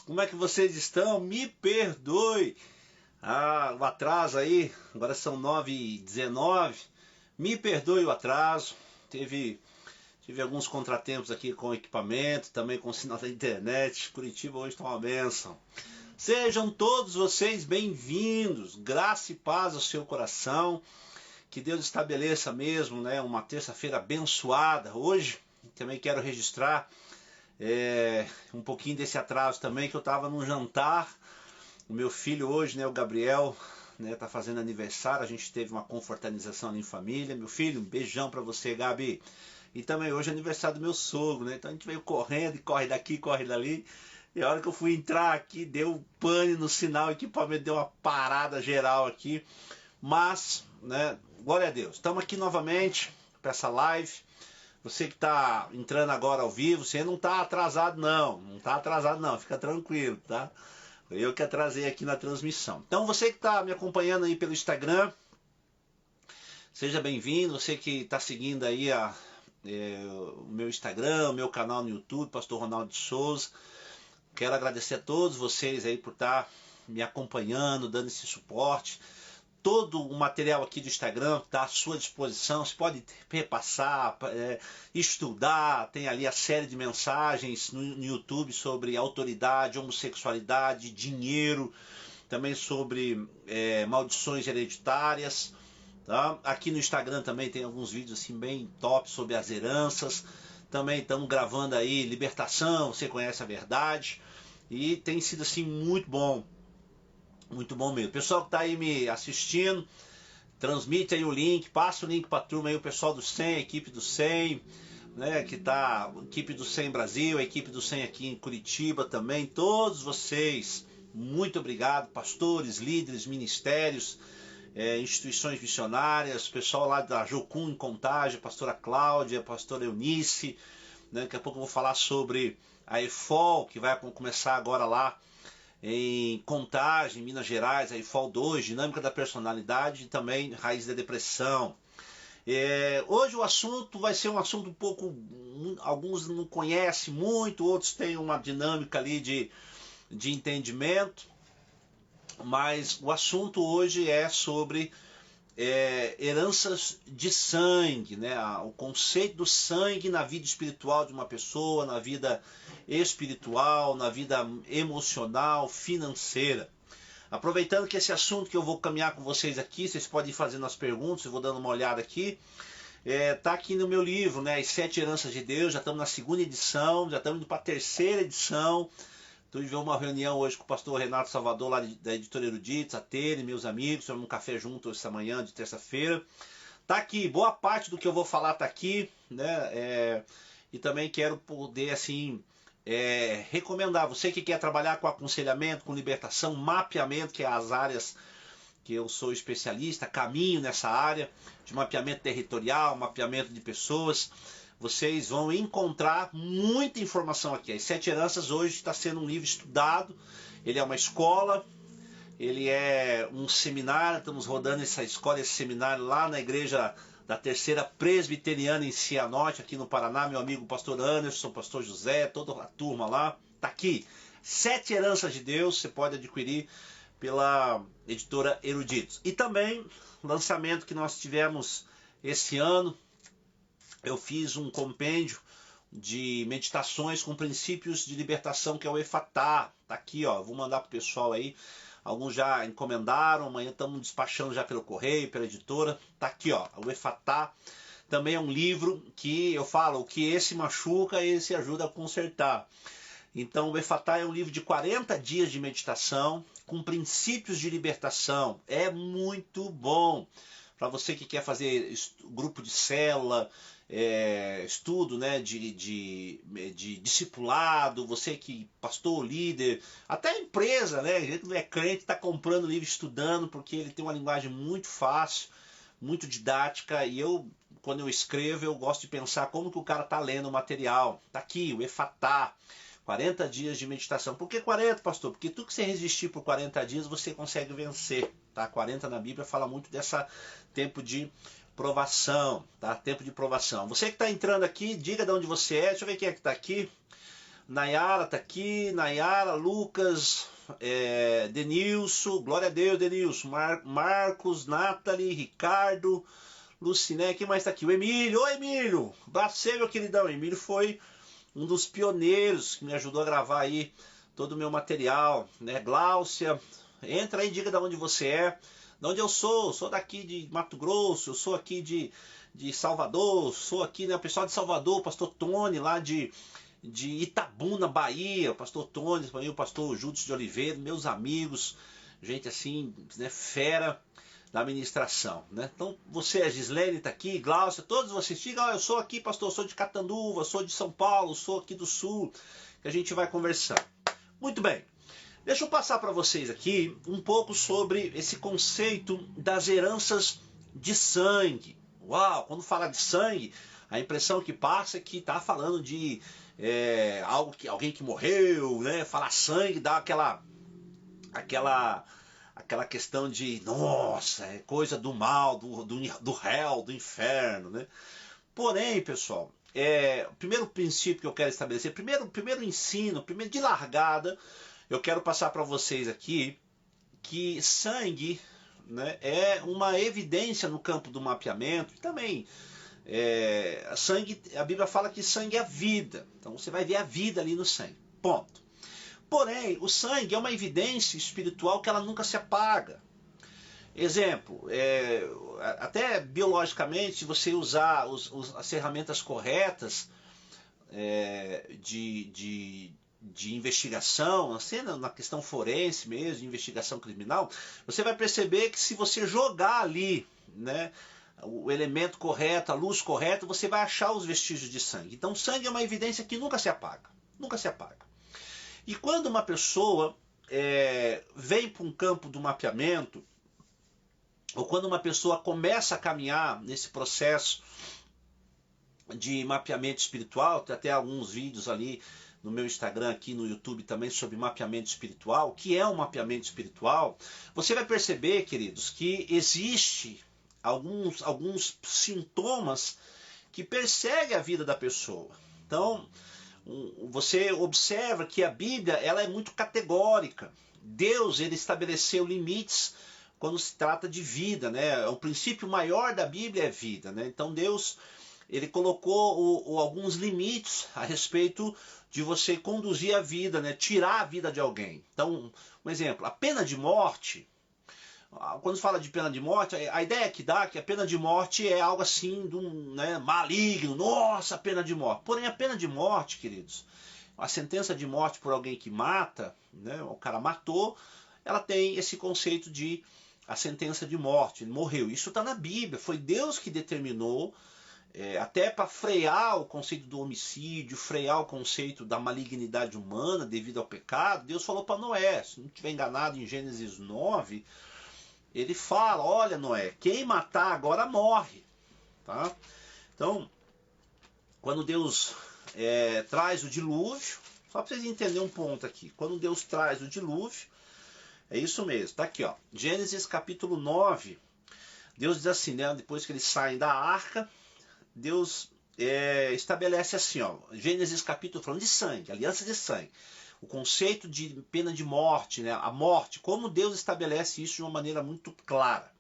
Como é que vocês estão? Me perdoe o atraso aí, agora são 9h19. Me perdoe o atraso, tive alguns contratempos aqui com o equipamento, também com o sinal da internet. Curitiba hoje está uma bênção. Sejam todos vocês bem-vindos, graça e paz ao seu coração, que Deus estabeleça mesmo, né, uma terça-feira abençoada. Hoje também quero registrar um pouquinho desse atraso também, que eu estava num jantar. O meu filho hoje, né, o Gabriel, né, tá fazendo aniversário. A gente teve uma confraternização ali em família. Meu filho, um beijão para você, Gabi. E também hoje é aniversário do meu sogro, né? Então a gente veio correndo, e corre daqui, corre dali. E a hora que eu fui entrar aqui, deu pane no sinal, o equipamento deu uma parada geral aqui. Mas, né, glória a Deus. Estamos aqui novamente para essa live. Você que está entrando agora ao vivo, você não está atrasado não está atrasado não, fica tranquilo, tá? Eu que atrasei aqui na transmissão. Então você que está me acompanhando aí pelo Instagram, seja bem-vindo. Você que está seguindo aí o meu Instagram, o meu canal no YouTube, Pastor Ronaldo de Souza. Quero agradecer a todos vocês aí por estar me acompanhando, dando esse suporte. Todo o material aqui do Instagram está à sua disposição, você pode repassar, estudar, tem ali a série de mensagens no YouTube sobre autoridade, homossexualidade, dinheiro, também sobre maldições hereditárias. Tá? Aqui no Instagram também tem alguns vídeos assim bem top sobre as heranças. Também estamos gravando aí libertação, você conhece a verdade, e tem sido assim muito bom. Muito bom mesmo. Pessoal que está aí me assistindo, transmite aí o link, passa o link para a turma aí, o pessoal do 100, a equipe do 100, né, que tá, a equipe do 100 Brasil, a equipe do 100 aqui em Curitiba também, todos vocês, muito obrigado, pastores, líderes, ministérios, instituições missionárias, pessoal lá da Jocum em Contagem, a pastora Cláudia, a pastora Eunice, né, daqui a pouco eu vou falar sobre a EFOL, que vai começar agora lá em Contagem, Minas Gerais, a IFOL 2, Dinâmica da Personalidade, e também Raiz da Depressão. Hoje o assunto vai ser um assunto um pouco, alguns não conhecem muito, outros têm uma dinâmica ali de entendimento, mas o assunto hoje é sobre heranças de sangue, né? O conceito do sangue na vida espiritual de uma pessoa, na vida espiritual, na vida emocional, financeira. Aproveitando que esse assunto que eu vou caminhar com vocês aqui, vocês podem ir fazendo as perguntas, eu vou dando uma olhada aqui. Tá aqui no meu livro, né? As 7 Heranças de Deus, já estamos na 2ª edição, já estamos indo para a 3ª edição. Tive uma reunião hoje com o pastor Renato Salvador, lá da editora Eruditos, a Tere, meus amigos, tivemos um café junto essa manhã de terça-feira. Tá aqui, boa parte do que eu vou falar tá aqui, né? E também quero poder, assim, recomendar, você que quer trabalhar com aconselhamento, com libertação, mapeamento, que é as áreas que eu sou especialista, caminho nessa área de mapeamento territorial, mapeamento de pessoas. Vocês vão encontrar muita informação aqui. As 7 Heranças hoje está sendo um livro estudado, ele é uma escola, ele é um seminário, estamos rodando essa escola, esse seminário lá na igreja da 3ª Presbiteriana em Cianorte, aqui no Paraná, meu amigo pastor Anderson, pastor José, toda a turma lá, está aqui. 7 Heranças de Deus, você pode adquirir pela editora Eruditos. E também, lançamento que nós tivemos esse ano, eu fiz um compêndio de meditações com princípios de libertação, que é o Efatá. Tá aqui, ó, vou mandar pro pessoal aí. Alguns já encomendaram, amanhã estamos despachando já pelo correio, pela editora. Tá aqui, ó, o Efatá. Também é um livro que eu falo, o que esse machuca, esse ajuda a consertar. Então o Efatá é um livro de 40 dias de meditação, com princípios de libertação. É muito bom. Para você que quer fazer grupo de célula, estudo, né, de discipulado, você que pastor, líder, até empresa, né, gente que não é crente, está comprando livro, estudando, porque ele tem uma linguagem muito fácil, muito didática, e quando eu escrevo, eu gosto de pensar como que o cara está lendo o material. Está aqui, o Efatá, 40 dias de meditação. Por que 40, pastor? Porque tudo que você resistir por 40 dias, você consegue vencer. Tá? 40 na Bíblia fala muito dessa tempo de provação. Tá? Tempo de provação. Você que está entrando aqui, diga de onde você é. Deixa eu ver quem é que está aqui. Nayara tá aqui, Nayara, Lucas, Denilson, glória a Deus, Denilson, Marcos, Nathalie, Ricardo, Luciné, quem mais tá aqui? O Emílio, oi Emílio, abraço você, meu queridão. Emílio foi um dos pioneiros que me ajudou a gravar aí todo o meu material, né? Gláucia, entra aí, diga de onde você é. De onde eu sou daqui de Mato Grosso, eu sou aqui de Salvador, sou aqui, né, o pessoal de Salvador, o pastor Tony lá de Itabuna, Bahia, o pastor Tony, o pastor Júdice de Oliveira, meus amigos, gente assim, né, fera da administração, né? Então você, a Gislene está aqui, Glaucia, todos vocês digam, eu sou aqui, pastor, eu sou de Catanduva, sou de São Paulo, sou aqui do Sul, que a gente vai conversar. Muito bem, deixa eu passar para vocês aqui um pouco sobre esse conceito das heranças de sangue. Uau, quando fala de sangue, a impressão que passa é que está falando de alguém que morreu, né? Falar sangue dá aquela questão de, nossa, é coisa do mal, do hell, do inferno, né? Porém, pessoal, o primeiro princípio que eu quero estabelecer, primeiro ensino, primeiro de largada, eu quero passar para vocês aqui que sangue, né, é uma evidência no campo do mapeamento. Também, sangue, a Bíblia fala que sangue é vida. Então você vai ver a vida ali no sangue. Ponto. Porém, o sangue é uma evidência espiritual que ela nunca se apaga. Exemplo, até biologicamente, se você usar as ferramentas corretas de investigação, assim, na questão forense mesmo, de investigação criminal, você vai perceber que se você jogar ali, né, o elemento correto, a luz correta, você vai achar os vestígios de sangue. Então, sangue é uma evidência que nunca se apaga. Nunca se apaga. E quando uma pessoa vem para um campo do mapeamento, ou quando uma pessoa começa a caminhar nesse processo de mapeamento espiritual, tem até alguns vídeos ali no meu Instagram, aqui no YouTube também, sobre mapeamento espiritual. O que é um mapeamento espiritual? Você vai perceber, queridos, que existe alguns sintomas que perseguem a vida da pessoa. Então, você observa que a Bíblia ela é muito categórica. Deus ele estabeleceu limites quando se trata de vida, né? O princípio maior da Bíblia é vida, né? Então Deus ele colocou alguns limites a respeito de você conduzir a vida, né? Tirar a vida de alguém. Então, um exemplo, a pena de morte. Quando se fala de pena de morte, a ideia que dá é que a pena de morte é algo assim, né, maligno, nossa, pena de morte. Porém, a pena de morte, queridos, a sentença de morte por alguém que mata, né, o cara matou, ela tem esse conceito de a sentença de morte, ele morreu. Isso está na Bíblia, foi Deus que determinou, até para frear o conceito do homicídio, frear o conceito da malignidade humana devido ao pecado. Deus falou para Noé, se não estiver enganado, em Gênesis 9... ele fala, olha Noé, quem matar agora morre. Tá? Então, quando Deus traz o dilúvio, só para vocês entenderem um ponto aqui, quando Deus traz o dilúvio, é isso mesmo, tá aqui, ó, Gênesis capítulo 9, Deus diz assim, né, depois que eles saem da arca, Deus estabelece assim, ó, Gênesis capítulo, falando de sangue, aliança de sangue, o conceito de pena de morte, né? A morte, como Deus estabelece isso de uma maneira muito clara.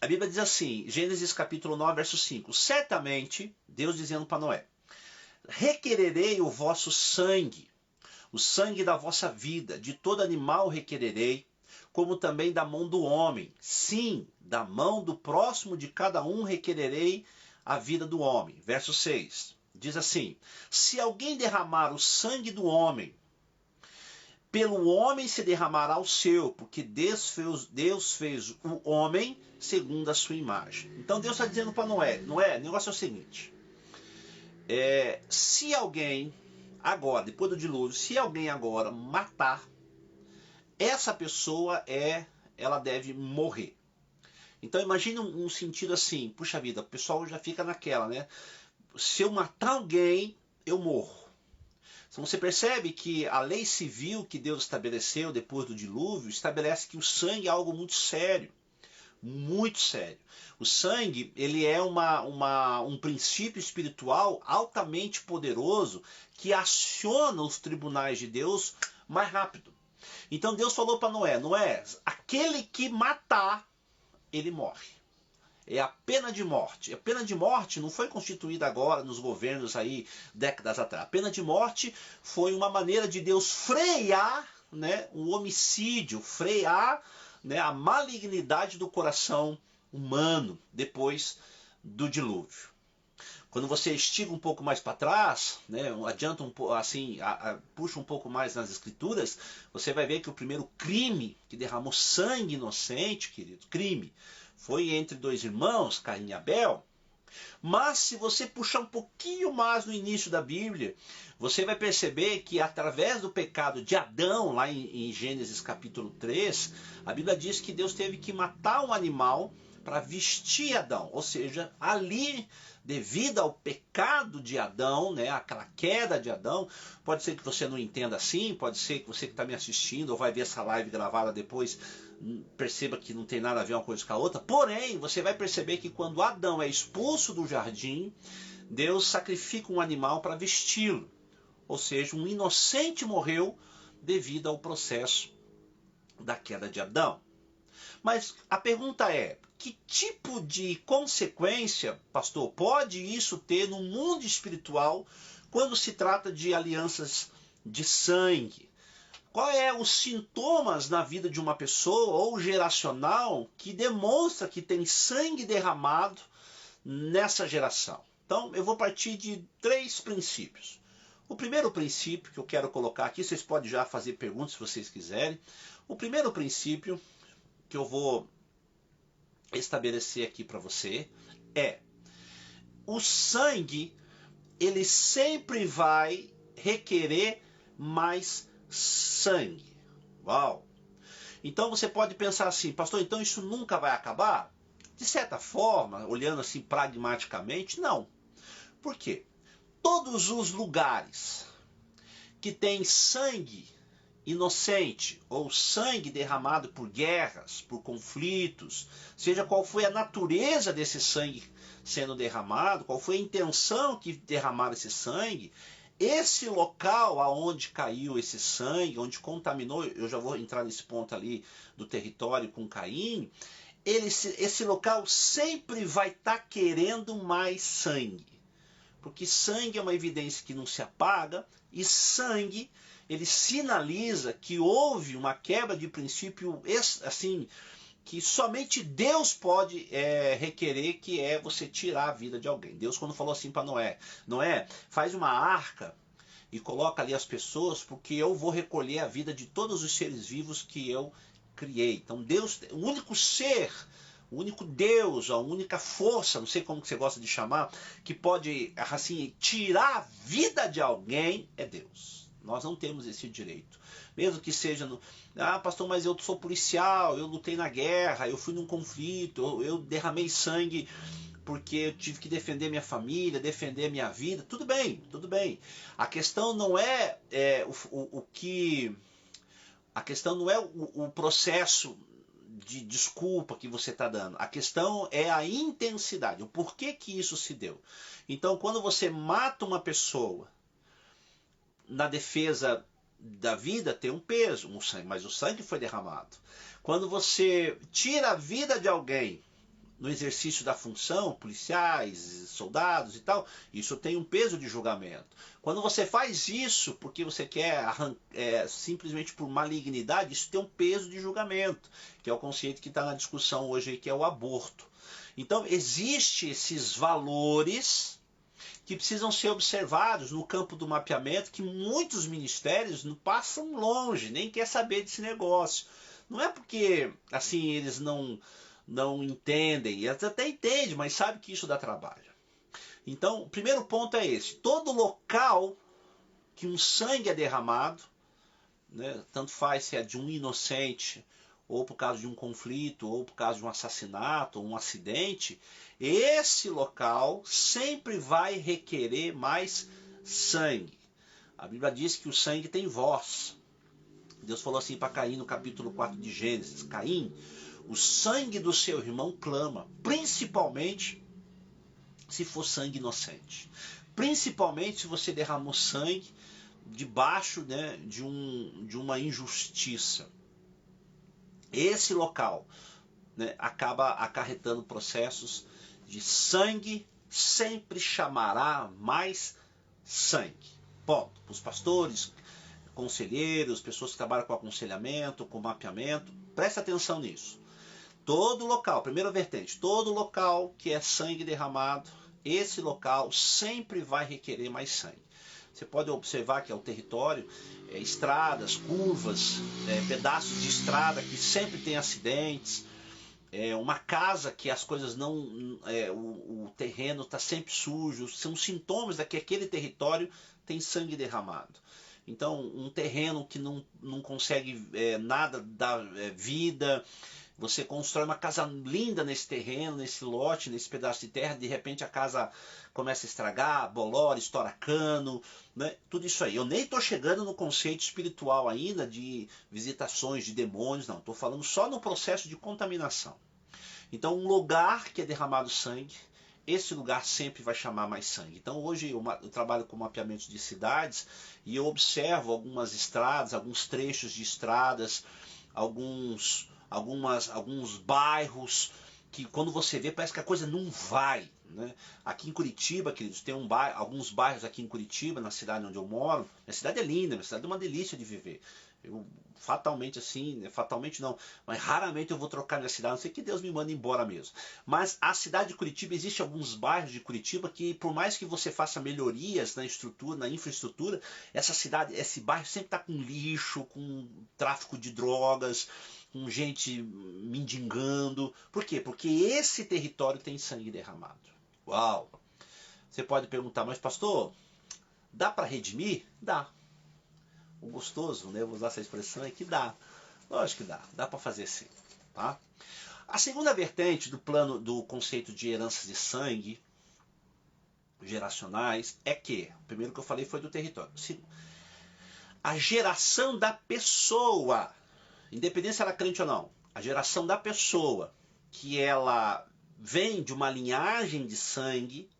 A Bíblia diz assim, Gênesis capítulo 9, verso 5, certamente, Deus dizendo para Noé, requererei o vosso sangue, o sangue da vossa vida, de todo animal requererei, como também da mão do homem, sim, da mão do próximo de cada um requererei a vida do homem. Verso 6. Diz assim, se alguém derramar o sangue do homem, pelo homem se derramará o seu, porque Deus fez o homem segundo a sua imagem. Então Deus está dizendo para Noé, o negócio é o seguinte, se alguém agora, depois do dilúvio, se alguém agora matar, essa pessoa ela deve morrer. Então imagine um sentido assim, puxa vida, o pessoal já fica naquela, né? Se eu matar alguém, eu morro. Então você percebe que a lei civil que Deus estabeleceu depois do dilúvio, estabelece que o sangue é algo muito sério. muito sério. O sangue, ele é um princípio espiritual altamente poderoso que aciona os tribunais de Deus mais rápido. Então Deus falou para Noé, Noé, aquele que matar, ele morre. É a pena de morte. A pena de morte não foi constituída agora nos governos aí décadas atrás. A pena de morte foi uma maneira de Deus frear, né, o homicídio, frear, né, a malignidade do coração humano depois do dilúvio. Quando você estiga um pouco mais para trás, né, adianta um pouco, assim, puxa um pouco mais nas escrituras, você vai ver que o primeiro crime que derramou sangue inocente, querido, crime, foi entre dois irmãos, Caim e Abel. Mas se você puxar um pouquinho mais no início da Bíblia, você vai perceber que através do pecado de Adão, lá em Gênesis capítulo 3, a Bíblia diz que Deus teve que matar um animal para vestir Adão. Ou seja, ali, devido ao pecado de Adão, né, aquela queda de Adão, pode ser que você não entenda assim, pode ser que você que está me assistindo ou vai ver essa live gravada depois, perceba que não tem nada a ver uma coisa com a outra. Porém, você vai perceber que quando Adão é expulso do jardim, Deus sacrifica um animal para vesti-lo. Ou seja, um inocente morreu devido ao processo da queda de Adão. Mas a pergunta é, que tipo de consequência, pastor, pode isso ter no mundo espiritual quando se trata de alianças de sangue? Qual é os sintomas na vida de uma pessoa ou geracional que demonstra que tem sangue derramado nessa geração? Então, eu vou partir de 3 princípios. O primeiro princípio que eu quero colocar aqui, vocês podem já fazer perguntas se vocês quiserem. O primeiro princípio que eu vou estabelecer aqui para você é: o sangue, ele sempre vai requerer mais sangue. Uau! Então você pode pensar assim, pastor, então isso nunca vai acabar? De certa forma, olhando assim pragmaticamente, não. Por quê? Todos os lugares que tem sangue inocente ou sangue derramado por guerras, por conflitos, seja qual foi a natureza desse sangue sendo derramado, qual foi a intenção que derramaram esse sangue, esse local aonde caiu esse sangue, onde contaminou, eu já vou entrar nesse ponto ali do território com Caim, esse local sempre vai estar querendo mais sangue. Porque sangue é uma evidência que não se apaga, e sangue, ele sinaliza que houve uma quebra de princípio, assim, que somente Deus pode requerer, que é você tirar a vida de alguém. Deus, quando falou assim para Noé, Noé, faz uma arca e coloca ali as pessoas, porque eu vou recolher a vida de todos os seres vivos que eu criei. Então Deus, o único ser, o único Deus, a única força, não sei como que você gosta de chamar, que pode assim tirar a vida de alguém é Deus. Nós não temos esse direito. Mesmo que seja no... Ah, pastor, mas eu sou policial, eu lutei na guerra, eu fui num conflito, eu derramei sangue porque eu tive que defender minha família, defender minha vida. Tudo bem, tudo bem. A questão não é, a questão não é o processo de desculpa que você está dando. A questão é a intensidade, o porquê que isso se deu. Então, quando você mata uma pessoa na defesa da vida, tem um peso, um sangue, mas o sangue foi derramado. Quando você tira a vida de alguém no exercício da função, policiais, soldados e tal, isso tem um peso de julgamento. Quando você faz isso porque você quer simplesmente por malignidade, isso tem um peso de julgamento, que é o conceito que está na discussão hoje, que é o aborto. Então, existem esses valores que precisam ser observados no campo do mapeamento, que muitos ministérios não passam longe, nem quer saber desse negócio. Não é porque assim eles não entendem, eles até entendem, mas sabe que isso dá trabalho. Então, o primeiro ponto é esse: todo local que um sangue é derramado, né, tanto faz se é de um inocente, ou por causa de um conflito, ou por causa de um assassinato, ou um acidente, esse local sempre vai requerer mais sangue. A Bíblia diz que o sangue tem voz. Deus falou assim para Caim no capítulo 4 de Gênesis: Caim, o sangue do seu irmão clama, principalmente se for sangue inocente. Principalmente se você derramou sangue debaixo, né, de uma injustiça. Esse local, né, acaba acarretando processos de sangue, sempre chamará mais sangue. Ponto. Os pastores, conselheiros, pessoas que trabalham com aconselhamento, com mapeamento, presta atenção nisso. Todo local, primeira vertente, todo local que é sangue derramado, esse local sempre vai requerer mais sangue. Você pode observar que é o território, estradas, curvas, pedaços de estrada que sempre tem acidentes, uma casa que as coisas não, o terreno está sempre sujo, são sintomas de que aquele território tem sangue derramado. Então, um terreno que não consegue nada dar vida, você constrói uma casa linda nesse terreno, nesse lote, nesse pedaço de terra, de repente a casa começa a estragar, bolora, estoura cano, né? Tudo isso aí. Eu nem estou chegando no conceito espiritual ainda de visitações de demônios, não. Estou falando só no processo de contaminação. Então, um lugar que é derramado sangue, esse lugar sempre vai chamar mais sangue. Então, hoje eu trabalho com mapeamento de cidades e eu observo algumas estradas, alguns trechos de estradas, alguns bairros que quando você vê parece que a coisa não vai, né? Aqui em Curitiba, queridos, tem alguns bairros aqui em Curitiba, na cidade onde eu moro. Minha cidade é linda, minha cidade é uma delícia de viver. Eu fatalmente assim, fatalmente não, mas raramente eu vou trocar minha cidade, a não ser que Deus me mande embora mesmo. Mas a cidade de Curitiba, existem alguns bairros de Curitiba que por mais que você faça melhorias na estrutura, na infraestrutura, essa cidade, esse bairro sempre está com lixo, com tráfico de drogas, com gente mendigando. Por quê? Porque esse território tem sangue derramado. Uau! Você pode perguntar, mas pastor, dá para redimir? Dá. O gostoso, né? Vou usar essa expressão, é que dá. Lógico que dá para fazer sim. Tá? A segunda vertente do plano do conceito de heranças de sangue geracionais é que, o primeiro que eu falei foi do território. A geração da pessoa, independente se ela é crente ou não, a geração da pessoa, que ela vem de uma linhagem de sangue,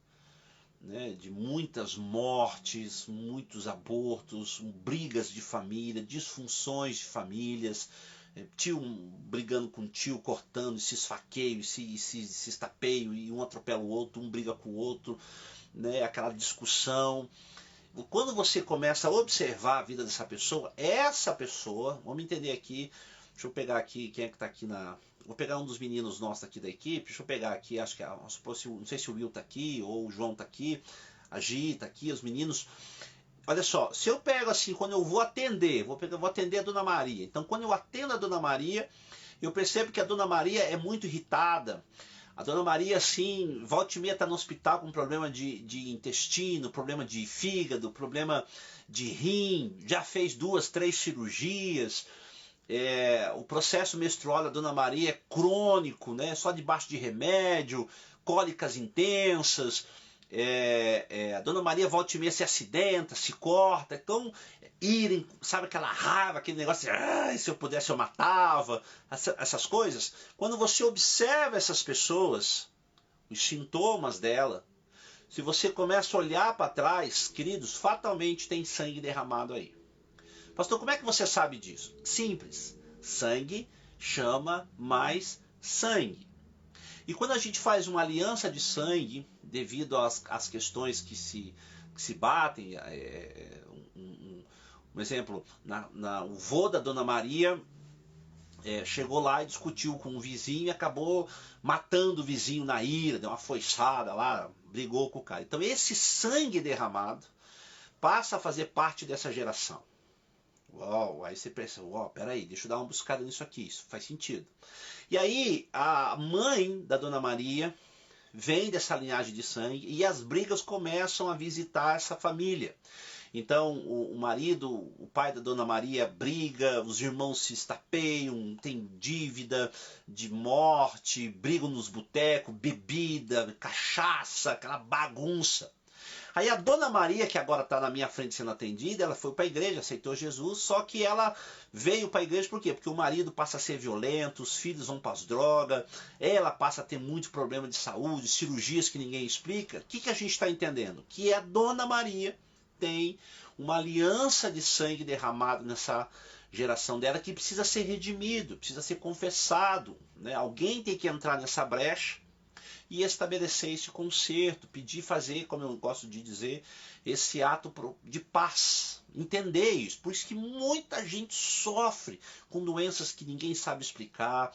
né, de muitas mortes, muitos abortos, brigas de família, disfunções de famílias, tio brigando com tio, cortando, se esfaqueio, se estapeio, e um atropela o outro, um briga com o outro, né, aquela discussão. Quando você começa a observar a vida dessa pessoa, essa pessoa, vamos entender aqui, deixa eu pegar aqui, quem é que está aqui na... Vou pegar um dos meninos nossos aqui da equipe, deixa eu pegar aqui, acho que, não sei se o Will está aqui, ou o João está aqui, a Gi está aqui, os meninos. Olha só, se eu pego assim, quando eu vou atender, vou atender a Dona Maria. Então, quando eu atendo a Dona Maria, eu percebo que a Dona Maria é muito irritada. A Dona Maria, assim, volta e meia está no hospital com problema de intestino, problema de fígado, problema de rim, já fez 2, 3 cirurgias. O processo menstrual da Dona Maria é crônico, né? Só debaixo de remédio, cólicas intensas. A Dona Maria volta e meia se acidenta, se corta. Então, sabe aquela raiva, aquele negócio de se eu pudesse eu matava, essas coisas. Quando você observa essas pessoas, os sintomas dela, se você começa a olhar para trás, queridos, fatalmente tem sangue derramado aí. Pastor, como é que você sabe disso? Simples. Sangue chama mais sangue. E quando a gente faz uma aliança de sangue, devido às questões que se batem, um exemplo, o vô da Dona Maria chegou lá e discutiu com o vizinho e acabou matando o vizinho na ira, deu uma foiçada lá, brigou com o cara. Então esse sangue derramado passa a fazer parte dessa geração. Uau, aí você pensa, peraí, deixa eu dar uma buscada nisso aqui, isso faz sentido. E aí a mãe da Dona Maria vem dessa linhagem de sangue e as brigas começam a visitar essa família. Então o marido, o pai da Dona Maria briga, os irmãos se estapeiam, tem dívida de morte, brigam nos botecos, bebida, cachaça, aquela bagunça. Aí a Dona Maria, que agora está na minha frente sendo atendida, ela foi para a igreja, aceitou Jesus, só que ela veio para a igreja por quê? Porque o marido passa a ser violento, os filhos vão para as drogas, ela passa a ter muito problema de saúde, cirurgias que ninguém explica. O que a gente está entendendo? Que a Dona Maria tem uma aliança de sangue derramado nessa geração dela que precisa ser redimido, precisa ser confessado, né? Alguém tem que entrar nessa brecha e estabelecer esse conserto, pedir, fazer, como eu gosto de dizer, esse ato de paz. Entender isso. Por isso que muita gente sofre com doenças que ninguém sabe explicar,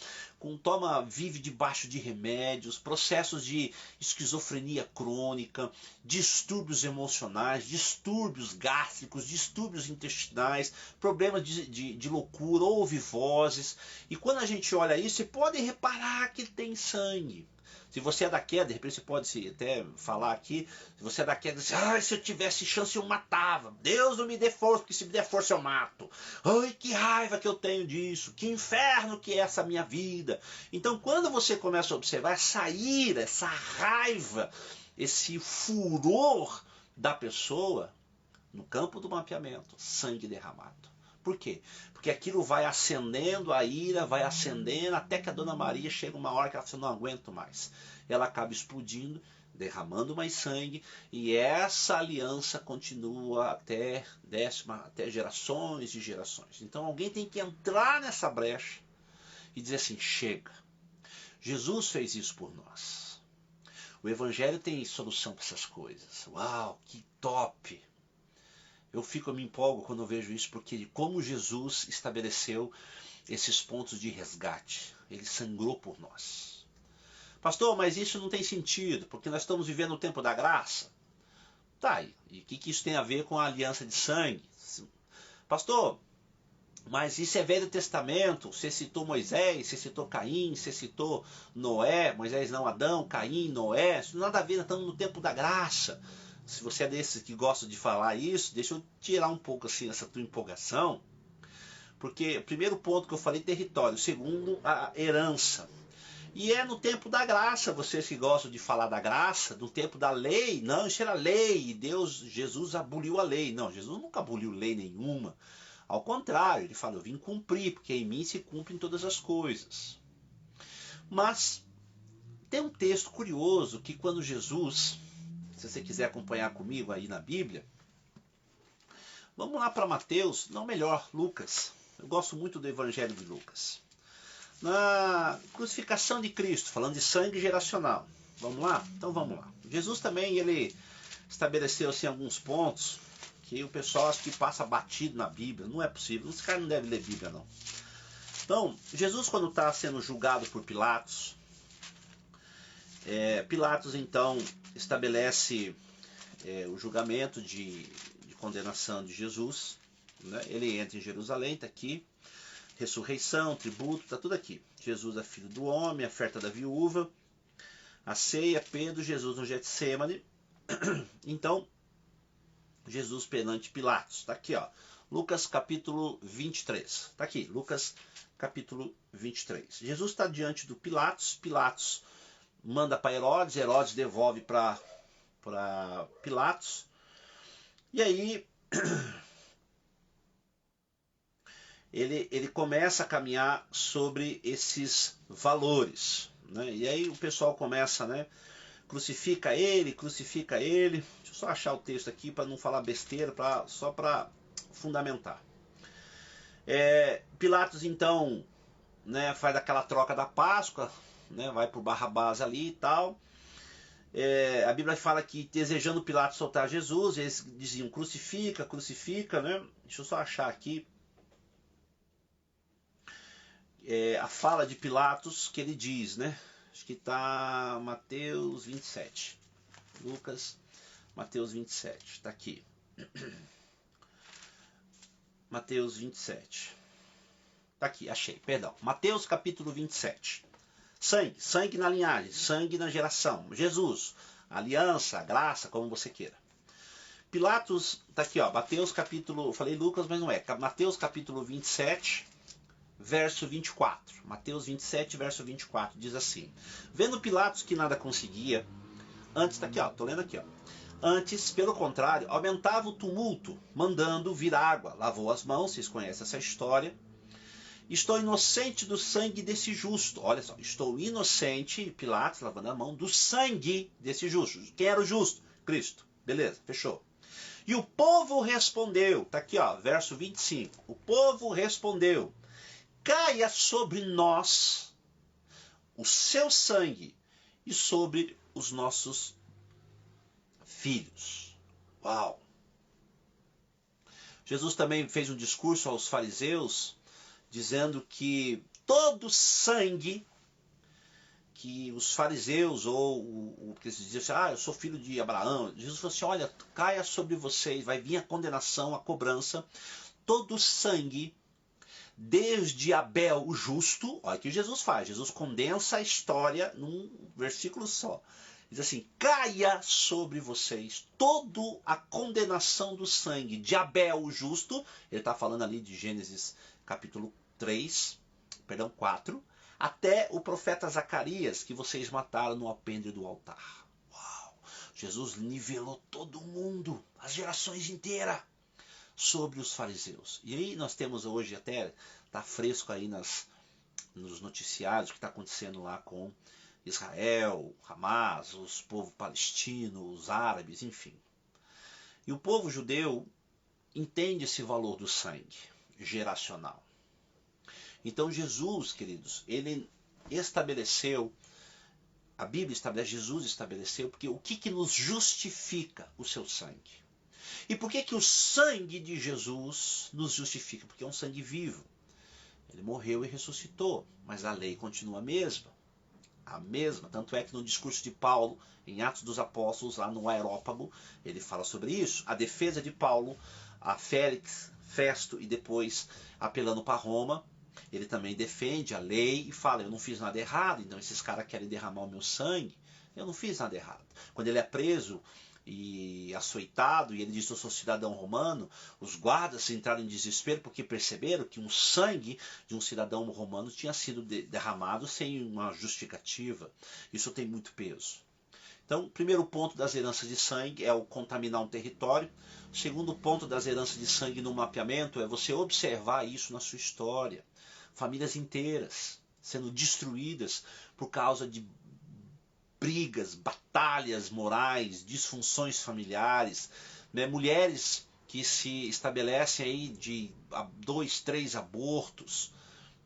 vive debaixo de remédios, processos de esquizofrenia crônica, distúrbios emocionais, distúrbios gástricos, distúrbios intestinais, problemas de loucura, ouve vozes. E quando a gente olha isso, você pode reparar que tem sangue. Se você é da queda, de repente você pode até falar aqui, se você é da queda, diz, se eu tivesse chance eu matava. Deus não me dê força, porque se me der força eu mato. Ai, que raiva que eu tenho disso. Que inferno que é essa minha vida. Então quando você começa a observar essa ira, essa raiva, esse furor da pessoa, no campo do mapeamento, sangue derramado. Por quê? Porque aquilo vai acendendo a ira, vai acendendo, até que a Dona Maria chega uma hora que ela fala, não aguento mais. Ela acaba explodindo, derramando mais sangue, e essa aliança continua até gerações e gerações. Então alguém tem que entrar nessa brecha e dizer assim, chega. Jesus fez isso por nós. O Evangelho tem solução para essas coisas. Uau, que top! Eu me empolgo quando eu vejo isso, porque como Jesus estabeleceu esses pontos de resgate. Ele sangrou por nós. Pastor, mas isso não tem sentido, porque nós estamos vivendo o tempo da graça. Tá, e o que isso tem a ver com a aliança de sangue? Pastor, mas isso é Velho Testamento, você citou Moisés, você citou Caim, você citou Noé, Moisés não, Adão, Caim, Noé, isso nada a ver, nós estamos no tempo da graça. Se você é desses que gosta de falar isso, deixa eu tirar um pouco assim essa tua empolgação, porque o primeiro ponto que eu falei, território, segundo, a herança. E é no tempo da graça, vocês que gostam de falar da graça, no tempo da lei, não, isso era lei, Jesus aboliu a lei. Não, Jesus nunca aboliu lei nenhuma. Ao contrário, ele falou, eu vim cumprir, porque em mim se cumprem todas as coisas. Mas tem um texto curioso que quando Jesus, se você quiser acompanhar comigo aí na Bíblia, vamos lá para Mateus, não melhor, Lucas. Eu gosto muito do Evangelho de Lucas. Na crucificação de Cristo, falando de sangue geracional. Vamos lá? Então vamos lá. Jesus também, ele estabeleceu assim, alguns pontos que o pessoal acho que passa batido na Bíblia. Não é possível. Esse cara não deve ler Bíblia, não. Então, Jesus quando está sendo julgado por Pilatos, Pilatos então estabelece o julgamento de condenação de Jesus. Né? Ele entra em Jerusalém, está aqui. Ressurreição, tributo, está tudo aqui. Jesus é filho do homem, a oferta da viúva, a ceia, Pedro, Jesus no Getsêmani. Então, Jesus perante Pilatos. Está aqui, ó. Lucas capítulo 23. Está aqui, Lucas capítulo 23. Jesus está diante do Pilatos. Pilatos manda para Herodes. Herodes devolve para Pilatos. E aí ele começa a caminhar sobre esses valores. Né? E aí o pessoal começa, né? Crucifica ele. Deixa eu só achar o texto aqui para não falar besteira, só para fundamentar. Pilatos então, né, faz aquela troca da Páscoa, né, vai para o Barrabás ali e tal. A Bíblia fala que desejando Pilatos soltar Jesus, eles diziam crucifica, né? Deixa eu só achar aqui. A fala de Pilatos que ele diz, né? Acho que está Mateus 27. Lucas, Mateus 27. Está aqui. Mateus 27. Está aqui, achei, perdão. Mateus capítulo 27. Sangue na linhagem, sangue na geração. Jesus, aliança, graça, como você queira. Pilatos, está aqui, ó. Mateus capítulo, falei Lucas, mas não é. Mateus capítulo 27. Verso 24, Mateus 27, verso 24, diz assim: Vendo Pilatos que nada conseguia, antes, tá aqui, ó, tô lendo aqui, ó. Antes, pelo contrário, aumentava o tumulto, mandando vir água. Lavou as mãos, vocês conhecem essa história. Estou inocente do sangue desse justo. Olha só, estou inocente, Pilatos lavando a mão, do sangue desse justo. Quem era o justo? Cristo. Beleza, fechou. E o povo respondeu, tá aqui ó, verso 25. O povo respondeu, caia sobre nós o seu sangue e sobre os nossos filhos. Uau! Jesus também fez um discurso aos fariseus, dizendo que todo sangue que os fariseus ou o que eles diziam assim, eu sou filho de Abraão, Jesus falou assim, olha, caia sobre vocês, vai vir a condenação, a cobrança, todo sangue, desde Abel o justo, olha o que Jesus faz, Jesus condensa a história num versículo só, diz assim, caia sobre vocês toda a condenação do sangue de Abel o justo, ele está falando ali de Gênesis capítulo 4, até o profeta Zacarias, que vocês mataram no alpendre do altar. Uau! Jesus nivelou todo mundo, as gerações inteiras, sobre os fariseus. E aí nós temos hoje até, está fresco aí nos noticiários, o que está acontecendo lá com Israel, Hamas, os povos palestinos, os árabes, enfim. E o povo judeu entende esse valor do sangue geracional. Então Jesus, queridos, ele estabeleceu, a Bíblia estabelece, Jesus estabeleceu, porque o que nos justifica? O seu sangue. E por que o sangue de Jesus nos justifica? Porque é um sangue vivo. Ele morreu e ressuscitou, mas a lei continua a mesma. A mesma, tanto é que no discurso de Paulo, em Atos dos Apóstolos, lá no Areópago, ele fala sobre isso. A defesa de Paulo, a Félix, Festo e depois apelando para Roma, ele também defende a lei e fala, eu não fiz nada errado, então esses caras querem derramar o meu sangue, eu não fiz nada errado. Quando ele é preso e açoitado, e ele diz, eu sou cidadão romano, os guardas entraram em desespero porque perceberam que um sangue de um cidadão romano tinha sido derramado sem uma justificativa. Isso tem muito peso. Então, o primeiro ponto das heranças de sangue é o contaminar um território. O segundo ponto das heranças de sangue no mapeamento é você observar isso na sua história. Famílias inteiras sendo destruídas por causa de brigas, batalhas morais, disfunções familiares, né? Mulheres que se estabelecem aí de 2, 3 abortos,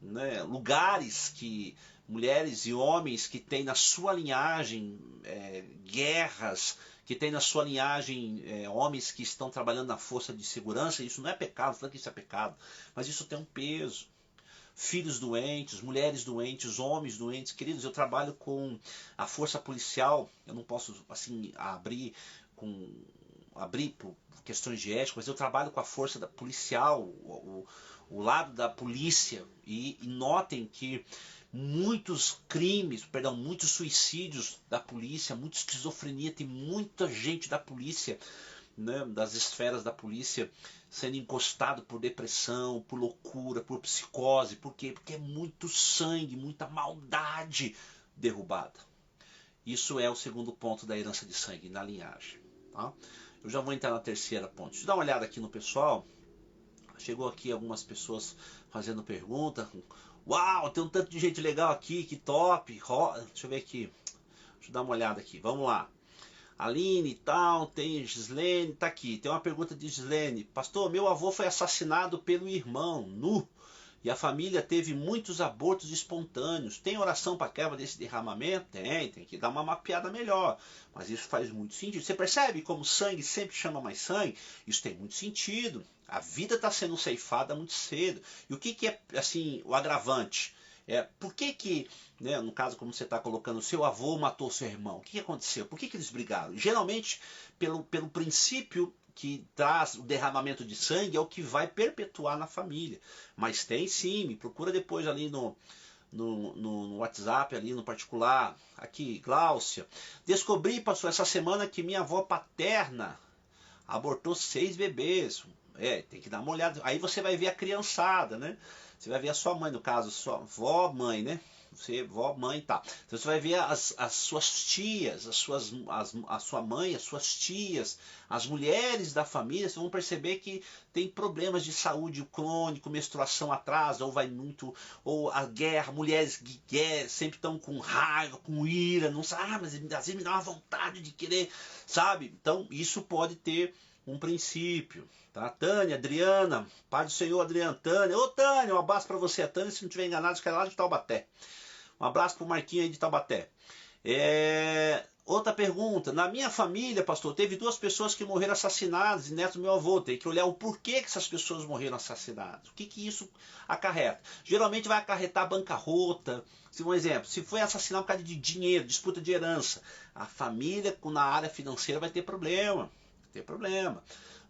né? Lugares que mulheres e homens que têm na sua linhagem guerras, que têm na sua linhagem homens que estão trabalhando na força de segurança, isso não é pecado, falando que isso é pecado, mas isso tem um peso. Filhos doentes, mulheres doentes, homens doentes. Queridos, eu trabalho com a força policial, eu não posso assim abrir por questões de ética, mas eu trabalho com a força policial, o lado da polícia, e notem que muitos suicídios da polícia, muita esquizofrenia, tem muita gente da polícia, né, das esferas da polícia, sendo encostado por depressão, por loucura, por psicose. Por quê? Porque é muito sangue, muita maldade derrubada. Isso é o segundo ponto da herança de sangue, na linhagem. Tá? Eu já vou entrar na terceira ponto. Deixa eu dar uma olhada aqui no pessoal. Chegou aqui algumas pessoas fazendo pergunta. Uau, tem um tanto de gente legal aqui, que top. Deixa eu ver aqui. Deixa eu dar uma olhada aqui. Vamos lá. Aline e tal, tem Gislene, tá aqui. Tem uma pergunta de Gislene. Pastor, meu avô foi assassinado pelo irmão, nu. E a família teve muitos abortos espontâneos. Tem oração para quebra desse derramamento? Tem que dar uma mapeada melhor. Mas isso faz muito sentido. Você percebe como sangue sempre chama mais sangue? Isso tem muito sentido. A vida está sendo ceifada muito cedo. E o que é assim o agravante? Por que, né, no caso como você está colocando, seu avô matou seu irmão? O que aconteceu? Por que eles brigaram? Geralmente, pelo princípio que traz o derramamento de sangue, é o que vai perpetuar na família. Mas tem sim, me procura depois ali no WhatsApp, ali no particular. Aqui, Gláucia. Descobri, pastor, essa semana que minha avó paterna abortou 6 bebês. Tem que dar uma olhada. Aí você vai ver a criançada, né? Você vai ver a sua mãe, no caso, sua avó, mãe, né? Você, vó, mãe, tá. Então você vai ver as suas tias, a sua mãe, as suas tias, as mulheres da família, vocês vão perceber que tem problemas de saúde crônico, menstruação atrasa, ou vai muito, ou a guerra, mulheres que sempre estão com raiva, com ira, não sabe, mas às vezes me dá uma vontade de querer, sabe? Então isso pode ter um princípio. Tá? Tânia, Adriana, Pai do Senhor, Adriana, Tânia. Ô Tânia, um abraço para você, a Tânia, se não estiver enganado, acho que é lá de Taubaté. Um abraço pro Marquinhos aí de Taubaté. Outra pergunta. Na minha família, pastor, teve 2 pessoas que morreram assassinadas e neto do meu avô. Tem que olhar o porquê que essas pessoas morreram assassinadas. O que isso acarreta? Geralmente vai acarretar bancarrota. Um exemplo, se foi assassinado por causa de dinheiro, disputa de herança, a família na área financeira vai ter problema.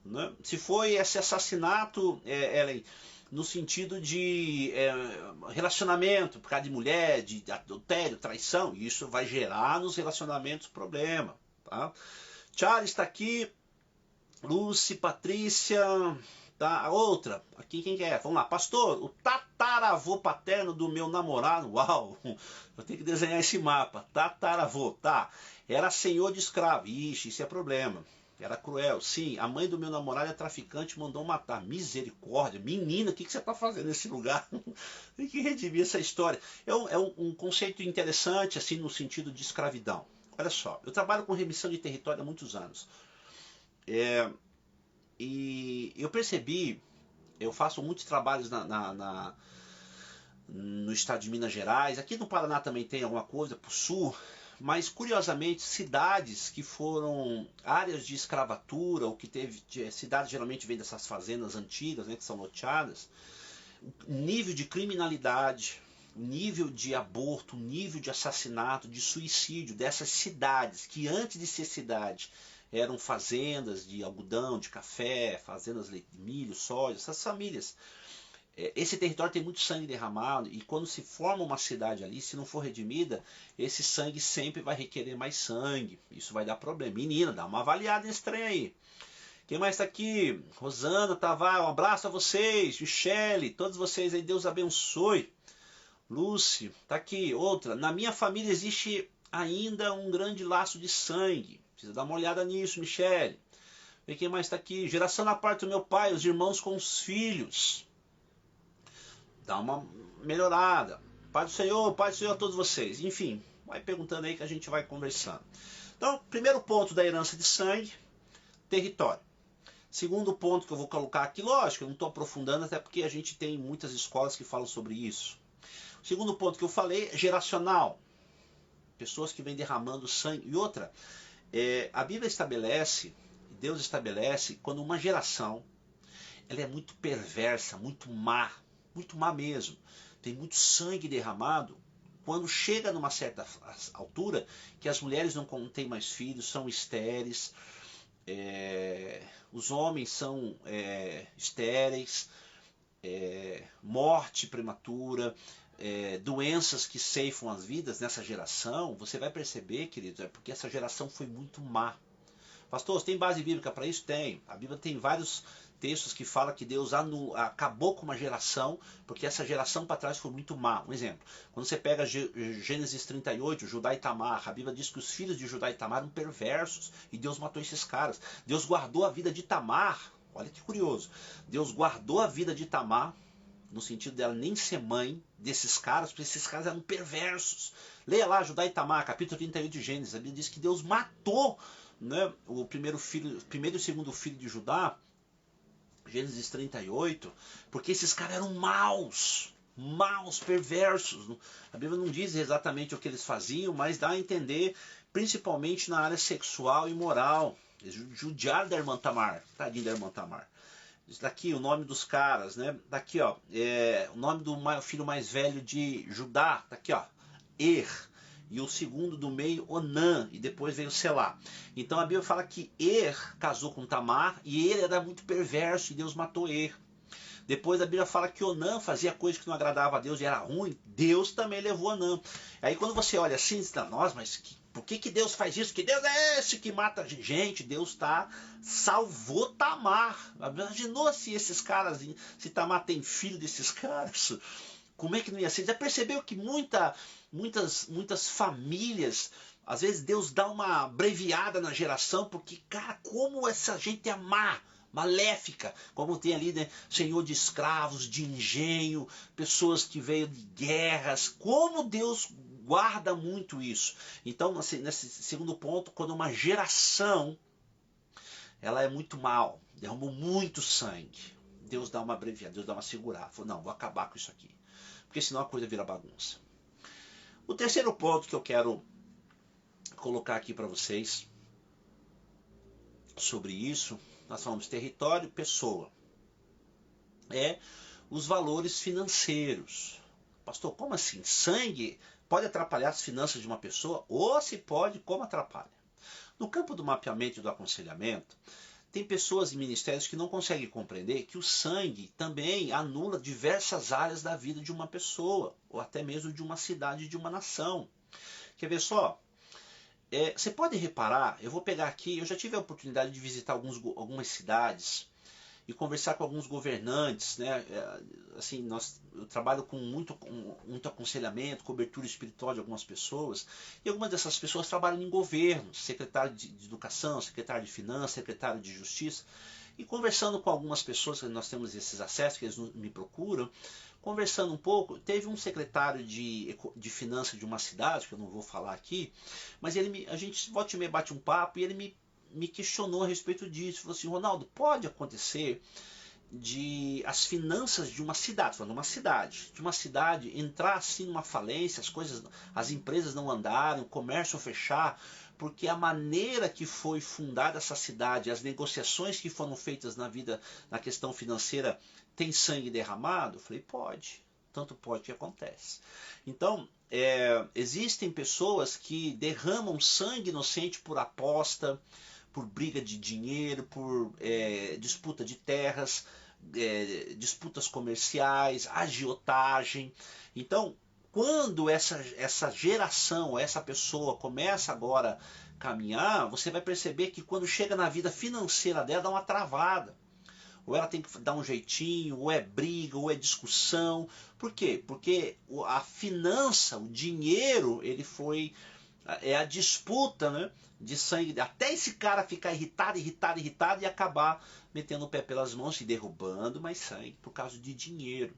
Né? Se foi esse assassinato, Ellen, no sentido de relacionamento, por causa de mulher, de adultério, traição, isso vai gerar nos relacionamentos problema. Tá? Charles está aqui, Lucy, Patrícia, tá? A outra, aqui quem que é? Vamos lá, pastor, o tataravô paterno do meu namorado, uau, eu tenho que desenhar esse mapa, tataravô, tá? Era senhor de escravo, ixi, isso é problema. Era cruel, sim. A mãe do meu namorado é traficante, mandou matar. Misericórdia. Menina, o que você está fazendo nesse lugar? Tem que redimir essa história. É um conceito interessante, assim, no sentido de escravidão. Olha só, eu trabalho com remissão de território há muitos anos. E eu percebi, eu faço muitos trabalhos no estado de Minas Gerais. Aqui no Paraná também tem alguma coisa, pro sul. Mas, curiosamente, cidades que foram áreas de escravatura, ou que teve. Cidades geralmente vêm dessas fazendas antigas, né, que são loteadas, o nível de criminalidade, o nível de aborto, o nível de assassinato, de suicídio dessas cidades, que antes de ser cidade eram fazendas de algodão, de café, fazendas de milho, soja, essas famílias. Esse território tem muito sangue derramado e quando se forma uma cidade ali, se não for redimida, esse sangue sempre vai requerer mais sangue. Isso vai dar problema. Menina, dá uma avaliada nesse trem aí. Quem mais está aqui? Rosana, Tavares, um abraço a vocês. Michele, todos vocês aí, Deus abençoe. Lúcia, tá aqui. Outra, na minha família existe ainda um grande laço de sangue. Precisa dar uma olhada nisso, Michele. Vê quem mais está aqui. Geração na parte do meu pai, os irmãos com os filhos. Dá uma melhorada. Pai do Senhor a todos vocês. Enfim, vai perguntando aí que a gente vai conversando. Então, primeiro ponto da herança de sangue, território. Segundo ponto que eu vou colocar aqui, lógico, eu não estou aprofundando, até porque a gente tem muitas escolas que falam sobre isso. O segundo ponto que eu falei é geracional. Pessoas que vêm derramando sangue. E outra, a Bíblia estabelece, Deus estabelece, quando uma geração ela é muito perversa, muito má mesmo, tem muito sangue derramado, quando chega numa certa altura, que as mulheres não têm mais filhos, são estéreis, os homens são estéreis, morte prematura, doenças que ceifam as vidas nessa geração, você vai perceber, queridos, é porque essa geração foi muito má. Pastor, tem base bíblica para isso? Tem. A Bíblia tem vários textos que falam que Deus acabou com uma geração, porque essa geração para trás foi muito má. Um exemplo, quando você pega Gênesis 38, Judá e Tamar, a Bíblia diz que os filhos de Judá e Tamar eram perversos, e Deus matou esses caras. Deus guardou a vida de Tamar, olha que curioso, Deus guardou a vida de Tamar, no sentido dela nem ser mãe desses caras, porque esses caras eram perversos. Leia lá Judá e Tamar, capítulo 38 de Gênesis, a Bíblia diz que Deus matou, né, o primeiro e o segundo filho de Judá, Gênesis 38, porque esses caras eram maus, perversos. A Bíblia não diz exatamente o que eles faziam, mas dá a entender, principalmente na área sexual e moral. Eles judiaram da irmã Tamar, tadinho da irmã Tamar. Daqui o nome dos caras, né? Daqui, ó, o nome do filho mais velho de Judá, tá aqui, ó, e o segundo do meio, Onã, e depois veio Selá. Então a Bíblia fala que casou com Tamar, e ele era muito perverso, e Deus matou Depois a Bíblia fala que Onã fazia coisas que não agradava a Deus e era ruim, Deus também levou Onã. Aí quando você olha assim, você diz, nossa, mas por que Deus faz isso? Que Deus é esse que mata gente? Deus salvou Tamar. Imaginou se esses caras, se Tamar tem filho desses caras? Como é que não ia ser? Já percebeu que muitas famílias, às vezes Deus dá uma abreviada na geração, porque, cara, como essa gente é má, maléfica, como tem ali, né, senhor de escravos, de engenho, pessoas que veio de guerras, como Deus guarda muito isso. Então, nesse segundo ponto, quando uma geração ela é muito mal, derramou muito sangue, Deus dá uma abreviada, Deus dá uma segurada, falou, não, vou acabar com isso aqui, porque senão a coisa vira bagunça. O terceiro ponto que eu quero colocar aqui para vocês sobre isso, nós falamos território, pessoa, é os valores financeiros. Pastor, como assim? Sangue pode atrapalhar as finanças de uma pessoa? Ou se pode, como atrapalha? No campo do mapeamento e do aconselhamento, tem pessoas em ministérios que não conseguem compreender que o sangue também anula diversas áreas da vida de uma pessoa, ou até mesmo de uma cidade, de uma nação. Quer ver só? Você pode reparar, eu vou pegar aqui, eu já tive a oportunidade de visitar algumas cidades e conversar com alguns governantes, né? Assim, eu trabalho com muito aconselhamento, cobertura espiritual de algumas pessoas, e algumas dessas pessoas trabalham em governos, secretário de educação, secretário de finanças, secretário de justiça, e conversando com algumas pessoas que nós temos esses acessos, que eles me procuram, conversando um pouco, teve um secretário de finanças de uma cidade, que eu não vou falar aqui, mas a gente volta e meia bate um papo e ele me questionou a respeito disso. Falou assim, Ronaldo, pode acontecer de as finanças de uma cidade, falando de uma cidade entrar assim numa falência, as empresas não andarem, o comércio fechar, porque a maneira que foi fundada essa cidade, as negociações que foram feitas na questão financeira, tem sangue derramado? Eu falei, pode. Tanto pode que acontece. Então, existem pessoas que derramam sangue inocente por aposta, por briga de dinheiro, por disputa de terras, disputas comerciais, agiotagem. Então, quando essa geração, essa pessoa começa agora a caminhar, você vai perceber que quando chega na vida financeira dela, dá uma travada. Ou ela tem que dar um jeitinho, ou é briga, ou é discussão. Por quê? Porque a finança, o dinheiro, ele foi... É a disputa, né, de sangue, até esse cara ficar irritado e acabar metendo o pé pelas mãos e derrubando mais sangue por causa de dinheiro.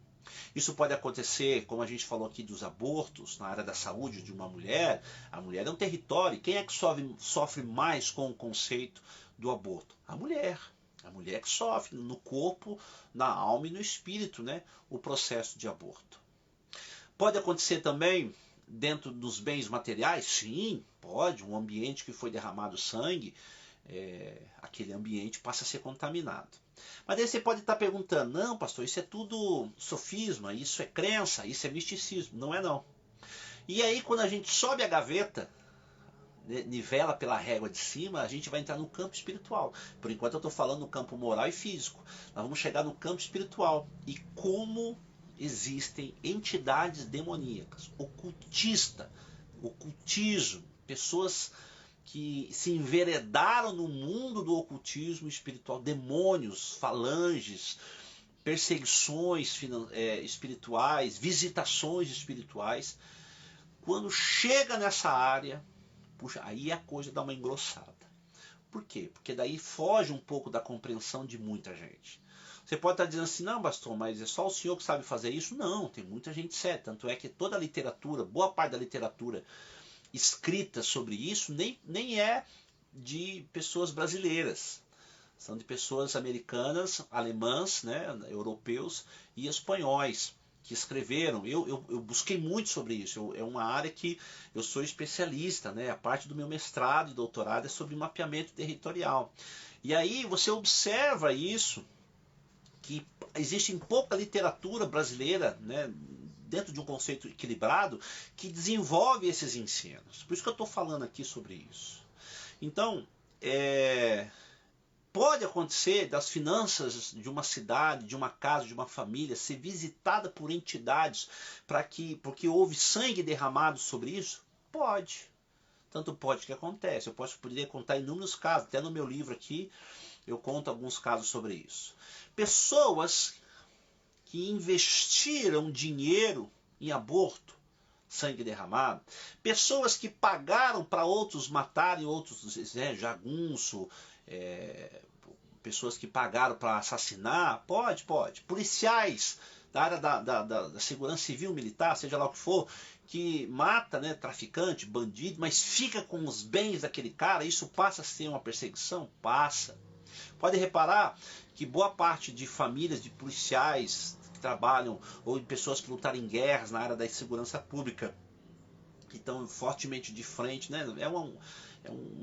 Isso pode acontecer, como a gente falou aqui dos abortos, na área da saúde de uma mulher. A mulher é um território. Quem é que sofre mais com o conceito do aborto? A mulher. A mulher que sofre no corpo, na alma e no espírito, né, o processo de aborto. Pode acontecer também dentro dos bens materiais? Sim, pode. Um ambiente que foi derramado sangue, aquele ambiente passa a ser contaminado. Mas aí você pode estar perguntando, não, pastor, isso é tudo sofisma, isso é crença, isso é misticismo. Não é não. E aí quando a gente sobe a gaveta, nivela pela régua de cima, a gente vai entrar no campo espiritual. Por enquanto eu estou falando no campo moral e físico. Nós vamos chegar no campo espiritual. E como existem entidades demoníacas, ocultismo, pessoas que se enveredaram no mundo do ocultismo espiritual, demônios, falanges, perseguições espirituais, visitações espirituais. Quando chega nessa área, puxa, aí a coisa dá uma engrossada. Por quê? Porque daí foge um pouco da compreensão de muita gente. Você pode estar dizendo assim, não, pastor, mas é só o senhor que sabe fazer isso? Não, tem muita gente séria. Tanto é que toda a literatura, boa parte da literatura escrita sobre isso, nem é de pessoas brasileiras. São de pessoas americanas, alemãs, né, europeus e espanhóis que escreveram. Eu busquei muito sobre isso. É uma área que eu sou especialista, né? A parte do meu mestrado e doutorado é sobre mapeamento territorial. E aí você observa isso, que existe pouca literatura brasileira, né, dentro de um conceito equilibrado, que desenvolve esses ensinos. Por isso que eu estou falando aqui sobre isso. Então, pode acontecer das finanças de uma cidade, de uma casa, de uma família ser visitada por entidades porque houve sangue derramado sobre isso? Pode. Tanto pode que acontece. Eu poderia contar inúmeros casos. Até no meu livro aqui eu conto alguns casos sobre isso. Pessoas que investiram dinheiro em aborto, sangue derramado, pessoas que pagaram para outros matarem outros, jagunço, pessoas que pagaram para assassinar, pode. Policiais da área da segurança civil, militar, seja lá o que for, que mata, né, traficante, bandido, mas fica com os bens daquele cara, isso passa a ser uma perseguição? Passa. Pode reparar que boa parte de famílias de policiais que trabalham, ou de pessoas que lutaram em guerras na área da segurança pública, que estão fortemente de frente, né? Não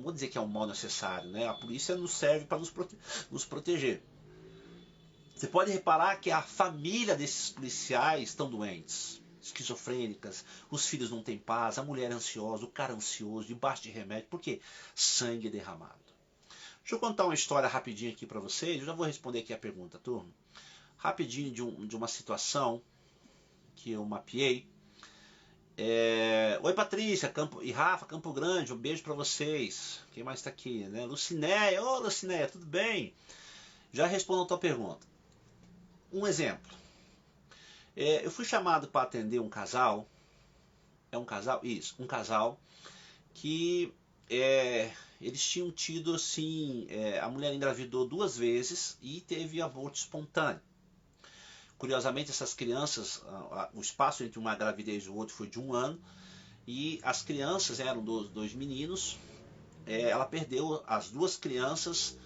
vou dizer que é um mal necessário, né? A polícia nos serve para nos proteger. Você pode reparar que a família desses policiais estão doentes, esquizofrênicas, os filhos não têm paz, a mulher é ansiosa, o cara é ansioso, debaixo de remédio. Por quê? Sangue derramado. Deixa eu contar uma história rapidinho aqui para vocês. Eu já vou responder aqui a pergunta, turma. Rapidinho de uma situação que eu mapeei. Oi, Patrícia e Rafa, Campo Grande, um beijo para vocês. Quem mais está aqui, né? Lucinéia, ô Lucinéia, tudo bem? Já respondo a tua pergunta. Um exemplo. Eu fui chamado para atender um casal. É um casal? Isso, um casal que eles tinham tido assim, a mulher engravidou 2 vezes e teve aborto espontâneo. Curiosamente, essas crianças, o espaço entre uma gravidez e o outro foi de 1 ano, e as crianças eram 2 meninos. Ela perdeu as 2 crianças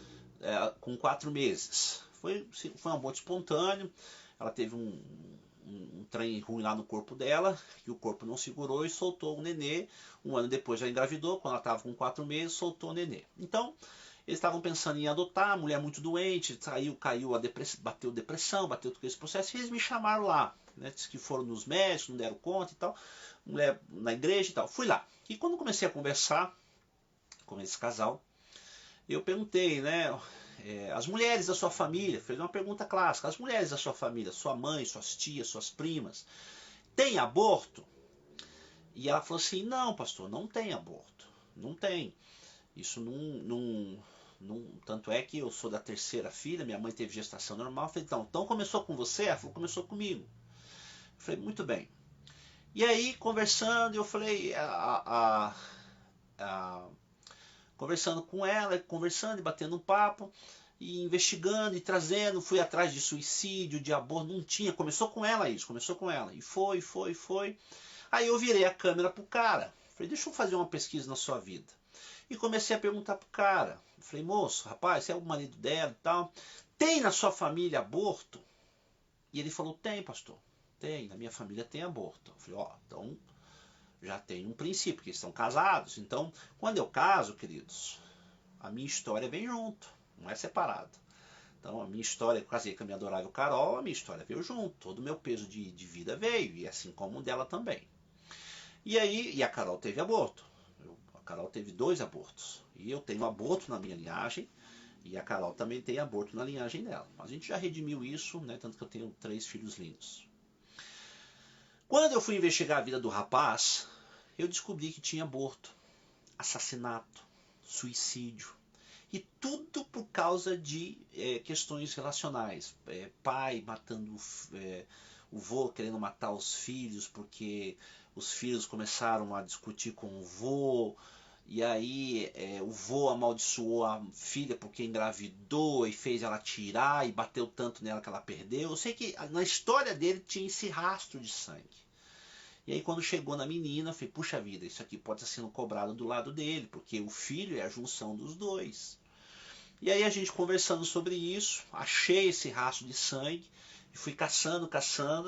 com 4 meses. Foi um aborto espontâneo. Ela teve um trem ruim lá no corpo dela, que o corpo não segurou e soltou o nenê. 1 ano depois já engravidou, quando ela estava com 4 meses, soltou o nenê. Então, eles estavam pensando em adotar, a mulher muito doente, caiu bateu depressão, bateu todo esse processo, e eles me chamaram lá, né? Diz que foram nos médicos, não deram conta e tal, mulher na igreja e tal. Fui lá. E quando comecei a conversar com esse casal, eu perguntei, né? As mulheres da sua família, fez uma pergunta clássica, as mulheres da sua família, sua mãe, suas tias, suas primas, têm aborto? E ela falou assim, não, pastor, não tem aborto, não tem. Isso não, tanto é que eu sou da 3ª filha, minha mãe teve gestação normal. Eu falei, então começou com você? Ela falou, começou comigo. Eu falei, muito bem. E aí, conversando, eu falei, conversando com ela, conversando e batendo um papo, e investigando e trazendo, fui atrás de suicídio, de aborto, não tinha, começou com ela isso, começou com ela, e foi. Aí eu virei a câmera pro cara, falei, deixa eu fazer uma pesquisa na sua vida. E comecei a perguntar pro cara, falei, moço, rapaz, você é o marido dela e tal, tem na sua família aborto? E ele falou, tem, pastor, tem, na minha família tem aborto. Eu falei, então já tem um princípio, porque eles estão casados. Então, quando eu caso, queridos, a minha história vem junto, não é separado. Então, a minha história, eu casei com a minha adorável Carol, a minha história veio junto, todo o meu peso de vida veio, e assim como o dela também. E aí, a Carol teve aborto. A Carol teve 2 abortos. E eu tenho aborto na minha linhagem, e a Carol também tem aborto na linhagem dela. Mas a gente já redimiu isso, né? Tanto que eu tenho 3 filhos lindos. Quando eu fui investigar a vida do rapaz, eu descobri que tinha aborto, assassinato, suicídio. E tudo por causa de questões relacionais. Pai matando o vô, querendo matar os filhos, porque os filhos começaram a discutir com o vô. E aí o vô amaldiçoou a filha porque engravidou e fez ela tirar e bateu tanto nela que ela perdeu. Eu sei que na história dele tinha esse rastro de sangue. E aí quando chegou na menina, eu falei, puxa vida, isso aqui pode estar sendo cobrado do lado dele, porque o filho é a junção dos 2. E aí a gente conversando sobre isso, achei esse rastro de sangue, e fui caçando,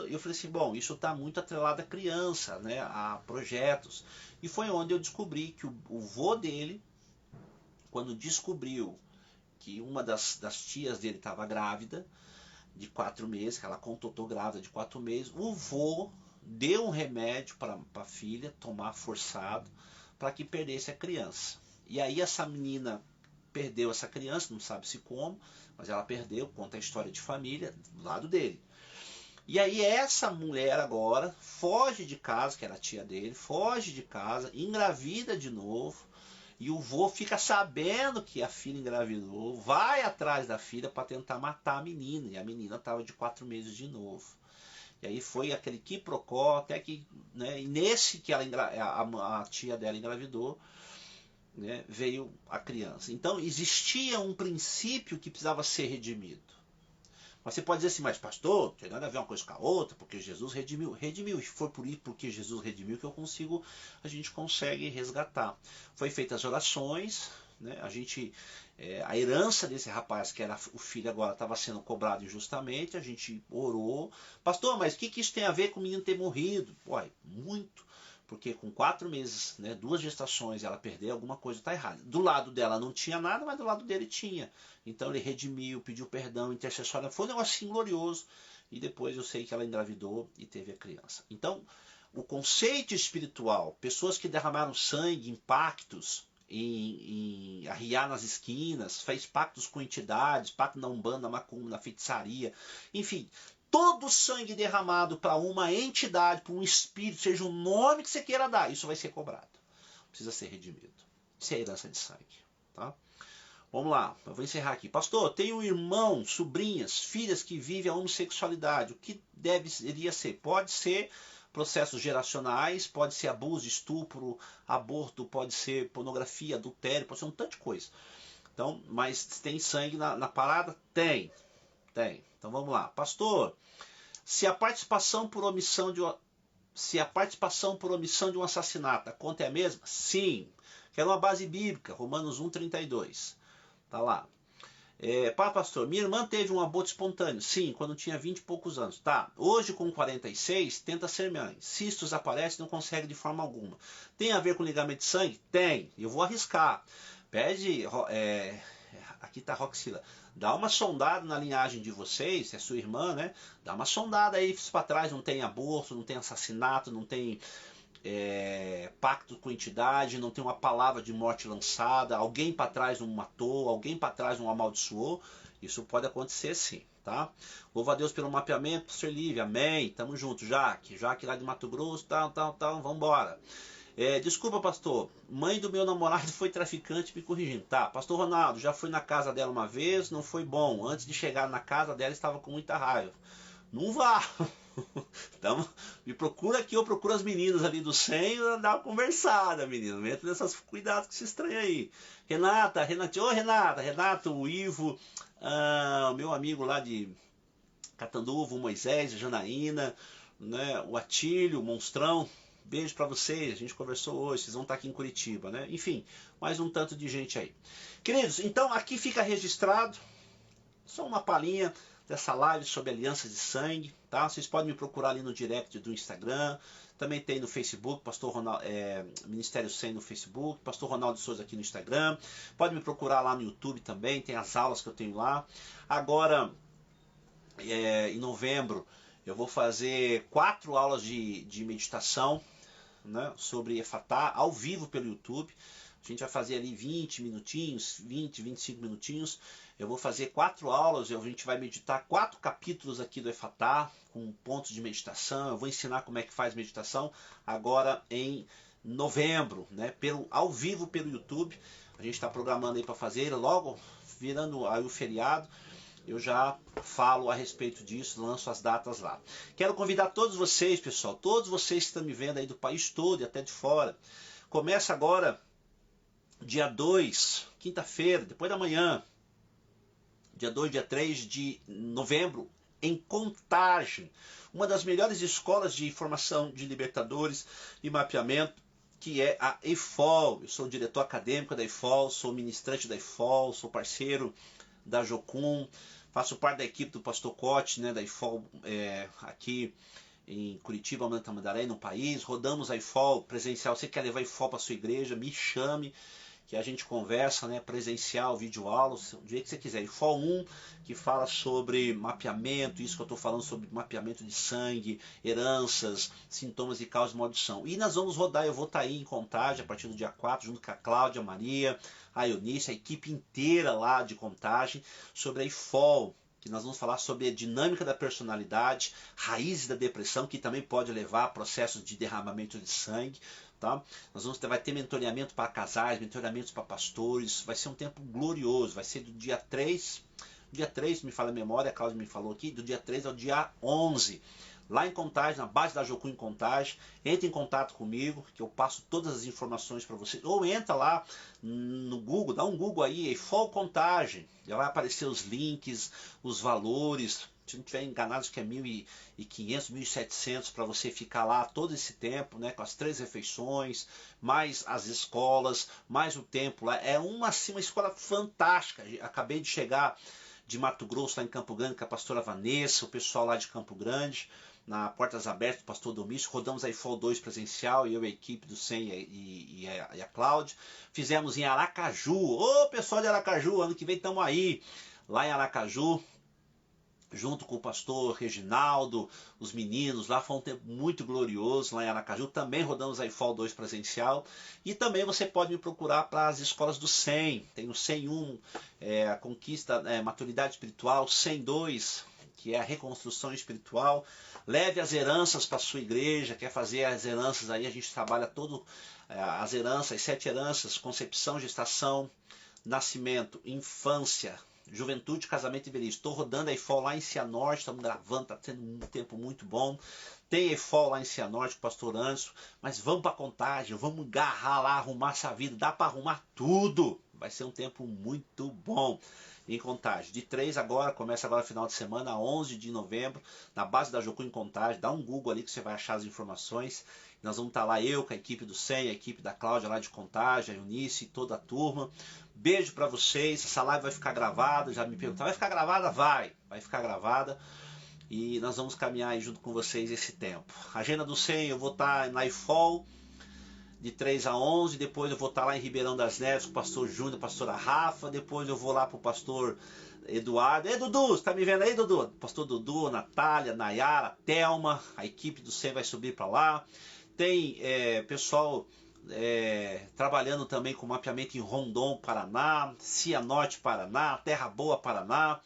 e eu falei assim, bom, isso está muito atrelado à criança, né, a projetos. E foi onde eu descobri que o vô dele, quando descobriu que uma das tias dele estava grávida, de 4 meses, que ela contou, tô grávida de 4 meses, o vô deu um remédio para a filha tomar forçado para que perdesse a criança. E aí essa menina perdeu essa criança, não sabe se como, mas ela perdeu, conta a história de família do lado dele. E aí essa mulher agora foge de casa, que era a tia dele, foge de casa, engravida de novo, E o vô fica sabendo que a filha engravidou, vai atrás da filha para tentar matar a menina. E a menina estava de 4 meses de novo. E aí foi aquele quiprocó, até que, né, e nesse que a tia dela engravidou, né, veio a criança. Então existia um princípio que precisava ser redimido. Mas você pode dizer assim, mas pastor, não tem nada a ver uma coisa com a outra, porque Jesus redimiu. Redimiu, e foi por isso porque Jesus redimiu que a gente consegue resgatar. Foi feitas orações, né? A herança desse rapaz, que era o filho agora, estava sendo cobrado injustamente, a gente orou. Pastor, mas o que isso tem a ver com o menino ter morrido? Uai, muito. Porque com 4 meses, né, 2 gestações, ela perder, alguma coisa está errada. Do lado dela não tinha nada, mas do lado dele tinha. Então ele redimiu, pediu perdão, intercessória. Foi um negócio assim glorioso. E depois eu sei que ela engravidou e teve a criança. Então, o conceito espiritual, pessoas que derramaram sangue em pactos, em arriar nas esquinas, fez pactos com entidades, pacto na Umbanda, na Macumba, na feitiçaria, enfim, todo sangue derramado para uma entidade, para um espírito, seja o nome que você queira dar, isso vai ser cobrado. Precisa ser redimido. Isso é herança de sangue. Tá? Vamos lá, eu vou encerrar aqui. Pastor, tenho irmão, sobrinhas, filhas que vivem a homossexualidade. O que deveria ser? Pode ser processos geracionais, pode ser abuso, estupro, aborto, pode ser pornografia, adultério, pode ser um tanto de coisa. Então, mas tem sangue na parada? Tem. Então vamos lá. Pastor, se a participação por omissão de um assassinato, a conta é a mesma? Sim. Quero uma base bíblica, Romanos 1,32. Tá lá. Pastor, minha irmã teve um aborto espontâneo. Sim, quando tinha 20 e poucos anos. Tá. Hoje, com 46, tenta ser mãe. Cistos aparecem, não consegue de forma alguma. Tem a ver com ligamento de sangue? Tem. Eu vou arriscar. Pede... aqui tá Roxila. Dá uma sondada na linhagem de vocês, se é sua irmã, né? Dá uma sondada aí para trás, não tem aborto, não tem assassinato, não tem pacto com entidade, não tem uma palavra de morte lançada, alguém para trás não matou, alguém para trás não amaldiçoou. Isso pode acontecer sim, tá? Louva a Deus pelo mapeamento, Pastor Lívia, amém, tamo junto, Jaque lá de Mato Grosso, tal, vambora. Desculpa, pastor, mãe do meu namorado foi traficante, me corrigindo. Tá, pastor Ronaldo, já fui na casa dela uma vez, não foi bom. Antes de chegar na casa dela, estava com muita raiva. Não vá. Então, me procura aqui, eu procuro as meninas ali do 100 e dar uma conversada, menino. Não entra nessas cuidados que se estranha aí. Renato, o Ivo, o meu amigo lá de Catanduva, o Moisés, a Janaína, né, o Atílio, o Monstrão. Beijo para vocês, a gente conversou hoje, vocês vão estar aqui em Curitiba, né? Enfim, mais um tanto de gente aí. Queridos, então aqui fica registrado, só uma palhinha dessa live sobre alianças de sangue, tá? Vocês podem me procurar ali no direct do Instagram, também tem no Facebook, Pastor Ronaldo, Ministério 100 no Facebook, Pastor Ronaldo Souza aqui no Instagram, pode me procurar lá no YouTube também, tem as aulas que eu tenho lá. Agora, em novembro, eu vou fazer 4 aulas de meditação, né, sobre Efatá, ao vivo pelo YouTube. A gente vai fazer ali 20 minutinhos, 20, 25 minutinhos. Eu vou fazer 4 aulas, a gente vai meditar 4 capítulos aqui do Efatá, com pontos de meditação. Eu vou ensinar como é que faz meditação agora em novembro, né, ao vivo pelo YouTube. A gente está programando aí para fazer, logo virando aí o feriado. Eu já falo a respeito disso, lanço as datas lá. Quero convidar todos vocês, pessoal, todos vocês que estão me vendo aí do país todo e até de fora. Começa agora, dia 2, quinta-feira, depois da manhã, dia 2, dia 3 de novembro, em Contagem, uma das melhores escolas de formação de libertadores e mapeamento, que é a EFOL. Eu sou diretor acadêmico da EFOL, sou ministrante da EFOL, sou parceiro da Jocum, faço parte da equipe do Pastor Cote, né, da IFOL, aqui em Curitiba, Tamandaré, no país. Rodamos a IFOL presencial. Você quer levar a IFOL para sua igreja, me chame, que a gente conversa, né, presencial, vídeo aula, o jeito que você quiser. IFOL 1, que fala sobre mapeamento, isso que eu estou falando sobre mapeamento de sangue, heranças, sintomas e causas de maldição. E nós vamos rodar, eu vou estar aí em Contagem a partir do dia 4, junto com a Cláudia, a Maria, a Eunice, a equipe inteira lá de Contagem, sobre a IFOL, que nós vamos falar sobre a dinâmica da personalidade, raízes da depressão, que também pode levar a processos de derramamento de sangue. tá? Vai ter mentoreamento para casais, mentoreamentos para pastores, vai ser um tempo glorioso, vai ser do dia 3, me fala a memória, a Cláudia me falou aqui, do dia 3 ao dia 11, lá em Contagem, na base da Jocum em Contagem. Entre em contato comigo, que eu passo todas as informações para vocês, ou entra lá no Google, dá um Google aí, EIFOL Contagem, já vai aparecer os links, os valores. Se não estiver enganado, acho que é 1.500, 1.700 para você ficar lá todo esse tempo, né, com as 3 refeições, mais as escolas, mais o tempo lá. É uma escola fantástica. Acabei de chegar de Mato Grosso, lá em Campo Grande, com a pastora Vanessa, o pessoal lá de Campo Grande, na Portas Abertas, o pastor Domício. Rodamos a EIFOL 2 presencial, eu e a equipe do SEM e a Cláudia. Fizemos em Aracaju. Ô, pessoal de Aracaju, ano que vem estamos aí, lá em Aracaju, junto com o pastor Reginaldo, os meninos lá. Foi um tempo muito glorioso lá em Aracaju. Também rodamos a EIFOL 2 presencial. E também você pode me procurar para as escolas do SEM. Tem o SEM 1, a conquista, maturidade espiritual, SEM 2, que é a reconstrução espiritual. Leve as heranças para a sua igreja. Quer fazer as heranças aí? A gente trabalha as heranças, as 7 heranças: concepção, gestação, nascimento, infância, juventude, casamento e velhice. Estou rodando a EIFOL lá em Cianorte, estamos gravando, está tendo um tempo muito bom. Tem EIFOL lá em Cianorte com o pastor Anderson, mas vamos para Contagem, vamos agarrar lá, arrumar essa vida, dá para arrumar tudo. Vai ser um tempo muito bom em Contagem. De 3 agora, começa agora final de semana, 11 de novembro, na base da Jocum em Contagem. Dá um Google ali que você vai achar as informações. Nós vamos estar lá, eu com a equipe do SEM, a equipe da Cláudia lá de Contagem, a Eunice, toda a turma. Beijo para vocês. Essa live vai ficar gravada. Já me perguntaram, vai ficar gravada? Vai ficar gravada. E nós vamos caminhar aí junto com vocês esse tempo. Agenda do SEM, eu vou estar na EIFOL de 3 a 11. Depois eu vou estar lá em Ribeirão das Neves com o pastor Júnior, a pastora Rafa. Depois eu vou lá para o pastor Eduardo. Ei, Dudu, você tá me vendo aí, Dudu? Pastor Dudu, Natália, Nayara, Thelma. A equipe do SEM vai subir para lá. Tem pessoal trabalhando também com mapeamento em Rondon, Paraná, Cianorte, Paraná, Terra Boa, Paraná.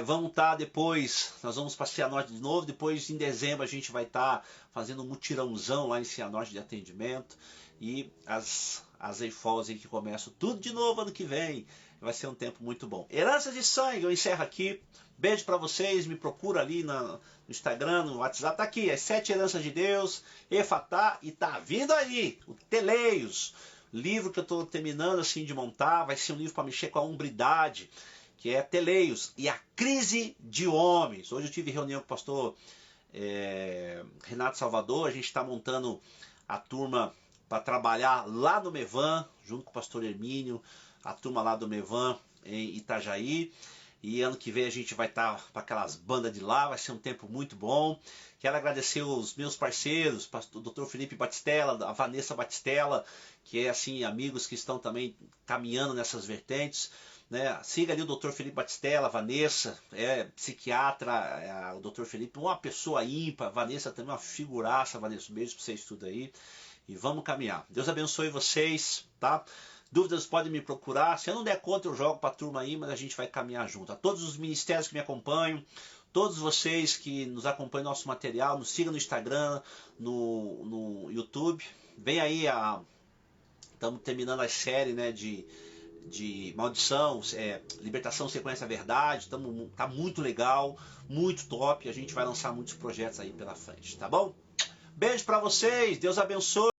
Vamos estar depois, nós vamos para Cianorte de novo. Depois, em dezembro, a gente vai estar fazendo um mutirãozão lá em Cianorte de atendimento. E as EIFOLs aí que começam tudo de novo ano que vem. Vai ser um tempo muito bom. Heranças de sangue, eu encerro aqui. Beijo para vocês, me procura ali no Instagram, no WhatsApp. Tá aqui, as 7 heranças de Deus, Efatá, e tá vindo aí o Teleios, livro que eu estou terminando assim de montar. Vai ser um livro para mexer com a hombridade, que é Teleios e a crise de homens. Hoje eu tive reunião com o pastor Renato Salvador. A gente está montando a turma para trabalhar lá no Mevan, junto com o pastor Hermínio, a turma lá do Mevan em Itajaí. E ano que vem a gente vai estar para aquelas bandas de lá, vai ser um tempo muito bom. Quero agradecer os meus parceiros, o Dr. Felipe Batistella, a Vanessa Batistella, que é assim, amigos que estão também caminhando nessas vertentes, né? Siga ali o Dr. Felipe Batistella, a Vanessa, psiquiatra, o Dr. Felipe, uma pessoa ímpar, a Vanessa também uma figuraça. Vanessa, um beijo para vocês tudo aí. E vamos caminhar. Deus abençoe vocês, tá? Dúvidas podem me procurar. Se eu não der conta, eu jogo para a turma aí, mas a gente vai caminhar junto. A todos os ministérios que me acompanham, todos vocês que nos acompanham no nosso material, nos sigam no Instagram, no YouTube. Vem aí, estamos terminando a série, né, de maldição, libertação, sequência, verdade. Tá muito legal, muito top. A gente vai lançar muitos projetos aí pela frente, tá bom? Beijo para vocês, Deus abençoe.